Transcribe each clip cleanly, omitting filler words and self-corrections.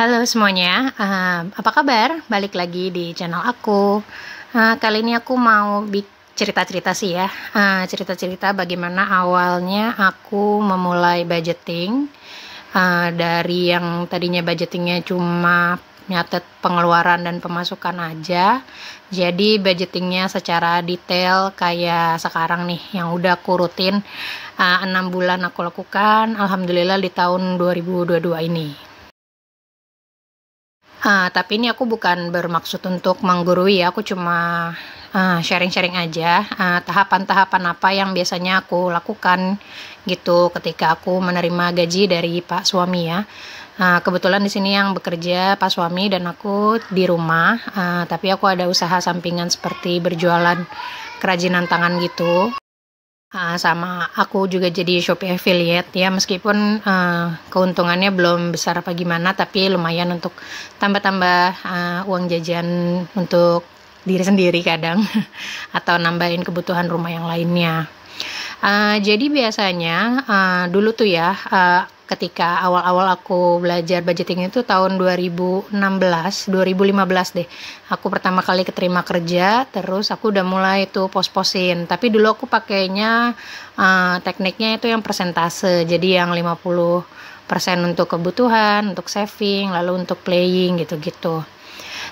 Halo semuanya, apa kabar? Balik lagi di channel aku. Kali ini aku mau cerita-cerita sih ya, cerita-cerita bagaimana awalnya aku memulai budgeting, dari yang tadinya budgetingnya cuma nyatet pengeluaran dan pemasukan aja, jadi budgetingnya secara detail kayak sekarang nih, yang udah aku rutin 6 bulan aku lakukan, alhamdulillah di tahun 2022 ini. Tapi ini aku bukan bermaksud untuk menggurui ya, aku cuma sharing-sharing aja, tahapan-tahapan apa yang biasanya aku lakukan gitu ketika aku menerima gaji dari Pak suami ya. Kebetulan di sini yang bekerja Pak suami dan aku di rumah, tapi aku ada usaha sampingan seperti berjualan kerajinan tangan gitu. Sama aku juga jadi Shopee affiliate ya, meskipun keuntungannya belum besar apa gimana, tapi lumayan untuk tambah-tambah uang jajan untuk diri sendiri kadang atau nambahin kebutuhan rumah yang lainnya. Jadi biasanya dulu tuh ya, ketika awal-awal aku belajar budgeting itu tahun 2016, 2015 deh. Aku pertama kali keterima kerja, terus aku udah mulai tuh pos-posin. Tapi dulu aku pakainya tekniknya itu yang persentase. Jadi yang 50% untuk kebutuhan, untuk saving, lalu untuk playing gitu-gitu.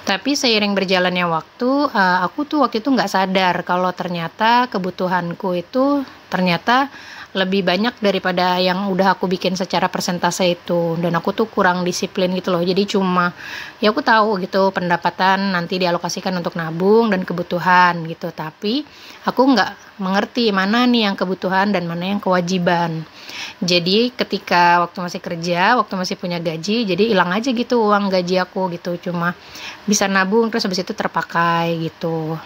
Tapi seiring berjalannya waktu, aku tuh waktu itu nggak sadar kalau ternyata kebutuhanku itu ternyata lebih banyak daripada yang udah aku bikin secara persentase itu, dan aku tuh kurang disiplin gitu loh. Jadi cuma ya aku tahu gitu pendapatan nanti dialokasikan untuk nabung dan kebutuhan gitu, tapi aku nggak mengerti mana nih yang kebutuhan dan mana yang kewajiban. Jadi ketika waktu masih kerja, waktu masih punya gaji, jadi hilang aja gitu uang gaji aku gitu, cuma bisa nabung terus habis itu terpakai gitu.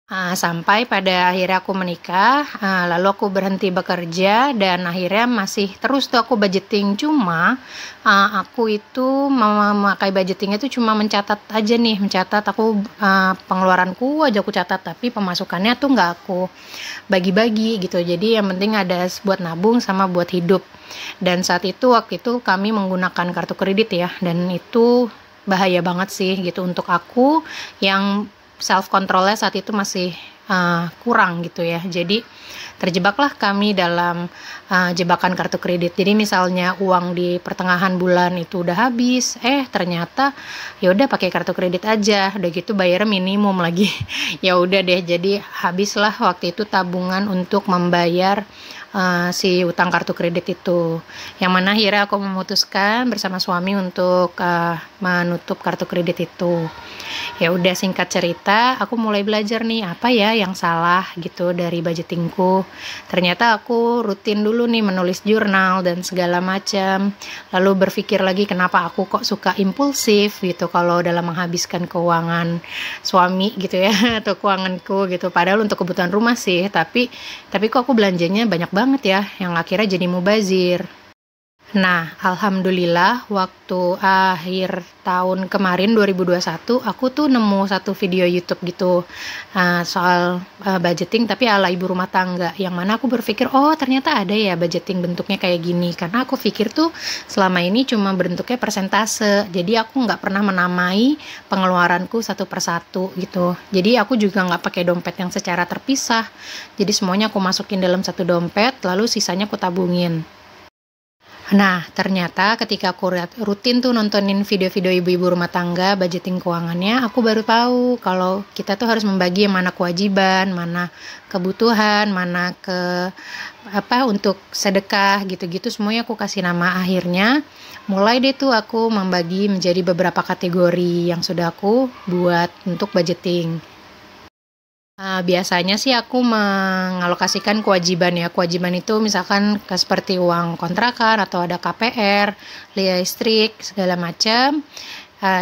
Sampai pada akhirnya aku menikah, lalu aku berhenti bekerja dan akhirnya masih terus tuh aku budgeting, cuma aku itu memakai budgeting itu cuma mencatat aja nih, mencatat aku pengeluaranku aja aku catat, tapi pemasukannya tuh nggak aku bagi-bagi gitu. Jadi yang penting ada buat nabung sama buat hidup. Dan saat itu waktu itu kami menggunakan kartu kredit ya, dan itu bahaya banget sih gitu untuk aku yang self controlnya saat itu masih kurang gitu ya. Jadi terjebaklah kami dalam jebakan kartu kredit. Jadi misalnya uang di pertengahan bulan itu udah habis, ternyata ya udah pakai kartu kredit aja, udah gitu bayar minimum lagi. Ya udah deh, jadi habislah waktu itu tabungan untuk membayar si utang kartu kredit itu, yang mana akhirnya aku memutuskan bersama suami untuk menutup kartu kredit itu. Ya udah, singkat cerita aku mulai belajar nih apa ya yang salah gitu dari budgetingku. Ternyata aku rutin dulu nih menulis jurnal dan segala macam, lalu berpikir lagi kenapa aku kok suka impulsif gitu kalau dalam menghabiskan keuangan suami gitu ya atau keuanganku gitu, padahal untuk kebutuhan rumah sih, tapi kok aku belanjanya banyak banget ya, yang akhirnya jadi mubazir. Nah, alhamdulillah waktu akhir tahun kemarin 2021 aku tuh nemu satu video YouTube gitu, soal budgeting tapi ala ibu rumah tangga, yang mana aku berpikir oh ternyata ada ya budgeting bentuknya kayak gini, karena aku pikir tuh selama ini cuma bentuknya persentase, jadi aku nggak pernah menamai pengeluaranku satu persatu gitu. Jadi aku juga nggak pakai dompet yang secara terpisah, jadi semuanya aku masukin dalam satu dompet, lalu sisanya aku tabungin. Nah, ternyata ketika aku rutin tuh nontonin video-video ibu-ibu rumah tangga budgeting keuangannya, aku baru tahu kalau kita tuh harus membagi yang mana kewajiban, mana kebutuhan, mana untuk sedekah gitu-gitu, semuanya aku kasih nama. Akhirnya mulai deh tuh aku membagi menjadi beberapa kategori yang sudah aku buat untuk budgeting. Biasanya sih aku mengalokasikan kewajiban ya. Kewajiban itu misalkan seperti uang kontrakan atau ada KPR, listrik, segala macam.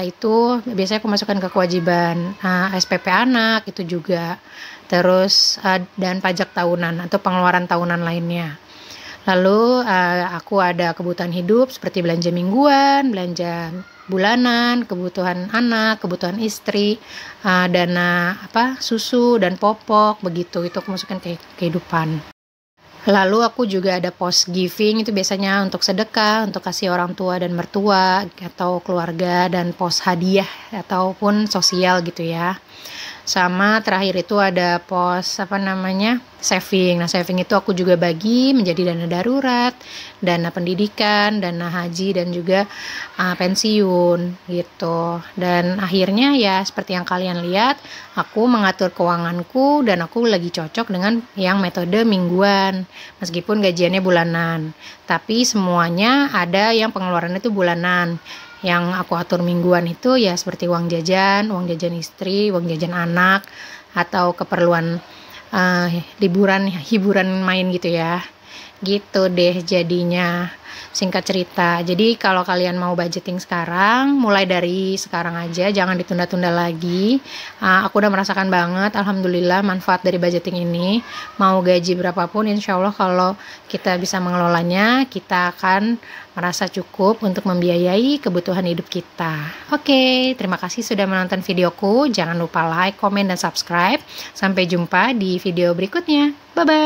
Itu biasanya aku masukkan ke kewajiban. SPP anak itu juga. Terus dan pajak tahunan atau pengeluaran tahunan lainnya. Lalu aku ada kebutuhan hidup seperti belanja mingguan, belanja bulanan, kebutuhan anak, kebutuhan istri, dana susu dan popok begitu, itu aku masukkan ke kehidupan. Lalu aku juga ada post giving, itu biasanya untuk sedekah, untuk kasih orang tua dan mertua atau keluarga, dan post hadiah ataupun sosial gitu ya. Sama terakhir itu ada pos saving. Nah, saving itu aku juga bagi menjadi dana darurat, dana pendidikan, dana haji, dan juga pensiun gitu. Dan akhirnya ya seperti yang kalian lihat, aku mengatur keuanganku dan aku lagi cocok dengan yang metode mingguan meskipun gajiannya bulanan. Tapi semuanya ada yang pengeluaran itu bulanan. Yang aku atur mingguan itu ya seperti uang jajan istri, uang jajan anak, atau keperluan hiburan main gitu ya. Gitu deh jadinya, singkat cerita. Jadi kalau kalian mau budgeting sekarang, mulai dari sekarang aja, jangan ditunda-tunda lagi. Aku udah merasakan banget, alhamdulillah, manfaat dari budgeting ini. Mau gaji berapapun, insya Allah kalau kita bisa mengelolanya, kita akan merasa cukup untuk membiayai kebutuhan hidup kita. Oke, terima kasih sudah menonton videoku. Jangan lupa like, komen, dan subscribe. Sampai jumpa di video berikutnya. Bye-bye.